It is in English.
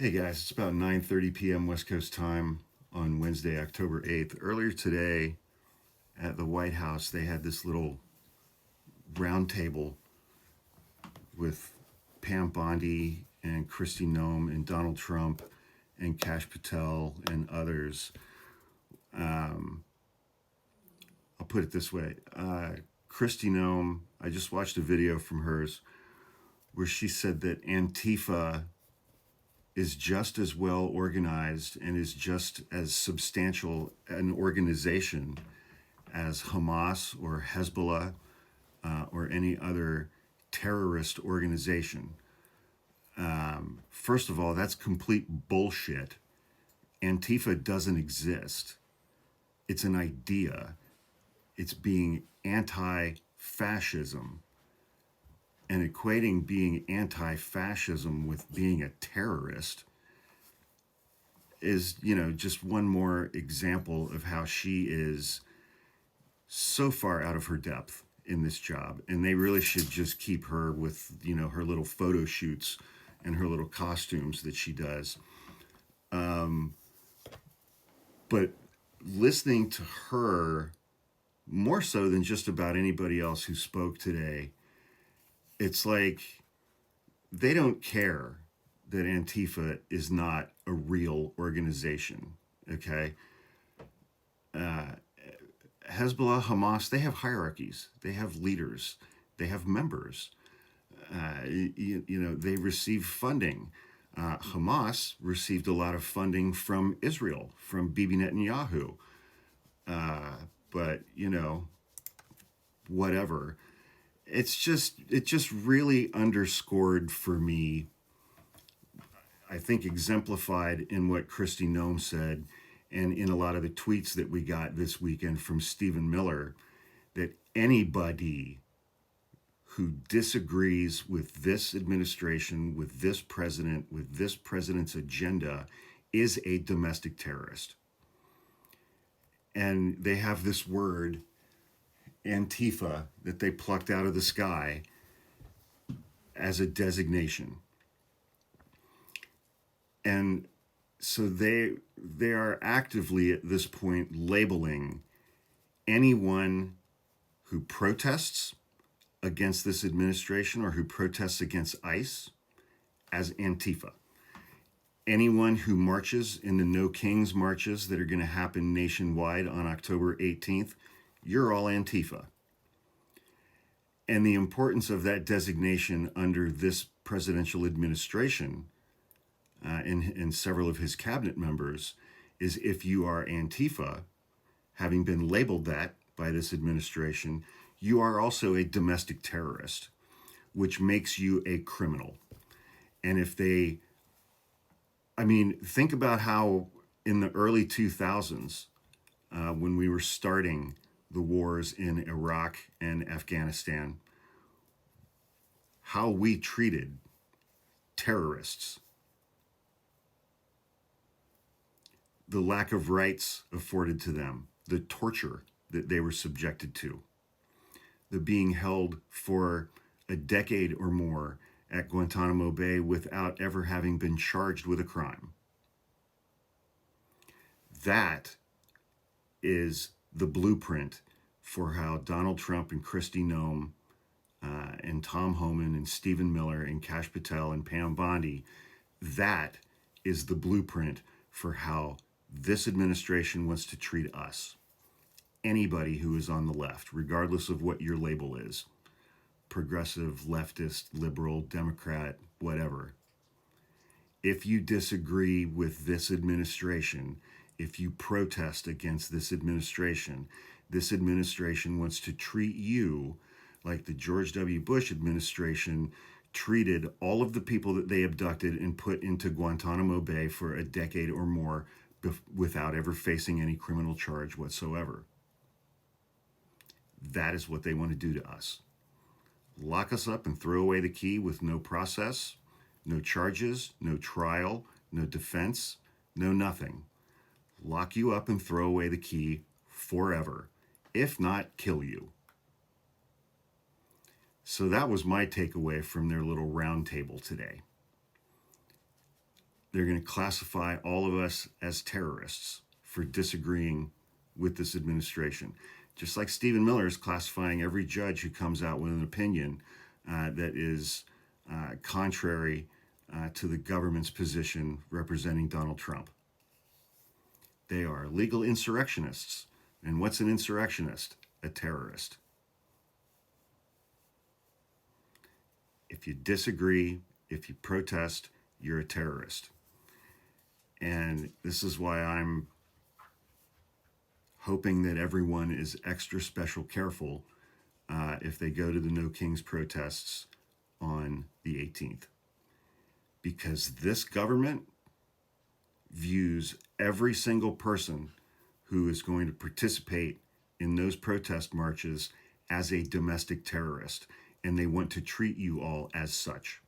Hey guys, it's about 9:30 p.m. West Coast time on Wednesday, October 8th. Earlier today at the White House, they had this little round table with Pam Bondi and Christi Noem and Donald Trump and Patel and others. I'll put it this way. Christi Noem, I just watched a video from hers where she said that Antifa is just as well organized and is just as substantial an organization as Hamas or Hezbollah or any other terrorist organization. First of all, that's complete bullshit. Antifa doesn't exist. It's an idea. It's being anti-fascism, and equating being anti-fascism with being a terrorist is, just one more example of how she is so far out of her depth in this job. And they really should just keep her with, her little photo shoots and her little costumes that she does. But listening to her, more so than just about anybody else who spoke today, it's like they don't care that Antifa is not a real organization, okay? Hezbollah, Hamas, they have hierarchies, they have leaders, they have members. They receive funding. Hamas received a lot of funding from Israel, from Bibi Netanyahu. But, whatever. It just really underscored for me, I think exemplified in what Christi Noem said and in a lot of the tweets that we got this weekend from Stephen Miller, that anybody who disagrees with this administration, with this president's agenda, is a domestic terrorist. And they have this word, Antifa, that they plucked out of the sky as a designation. And so they are actively at this point labeling anyone who protests against this administration or who protests against ICE as Antifa. Anyone who marches in the No Kings marches that are going to happen nationwide on October 18th, you're all Antifa. And the importance of that designation under this presidential administration and several of his cabinet members is, if you are Antifa, having been labeled that by this administration, you are also a domestic terrorist, which makes you a criminal. And think about how in the early 2000s, when we were starting the wars in Iraq and Afghanistan, how we treated terrorists, the lack of rights afforded to them, the torture that they were subjected to, the being held for a decade or more at Guantanamo Bay without ever having been charged with a crime. That is the blueprint for how Donald Trump and Christi Noem and Tom Homan and Stephen Miller and Kash Patel and Pam Bondi, that is the blueprint for how this administration wants to treat us. Anybody who is on the left, regardless of what your label is, progressive, leftist, liberal, Democrat, whatever. If you disagree with this administration, if you protest against this administration wants to treat you like the George W. Bush administration treated all of the people that they abducted and put into Guantanamo Bay for a decade or more without ever facing any criminal charge whatsoever. That is what they want to do to us. Lock us up and throw away the key with no process, no charges, no trial, no defense, no nothing. Lock you up and throw away the key forever, if not kill you. So that was my takeaway from their little round table today. they're going to classify all of us as terrorists for disagreeing with this administration. Just like Stephen Miller is classifying every judge who comes out with an opinion that is contrary to the government's position representing Donald Trump. They are legal insurrectionists. And what's an insurrectionist? A terrorist. If you disagree, if you protest, you're a terrorist. And this is why I'm hoping that everyone is extra special careful if they go to the No Kings protests on the 18th. Because this government views every single person who is going to participate in those protest marches as a domestic terrorist, and they want to treat you all as such.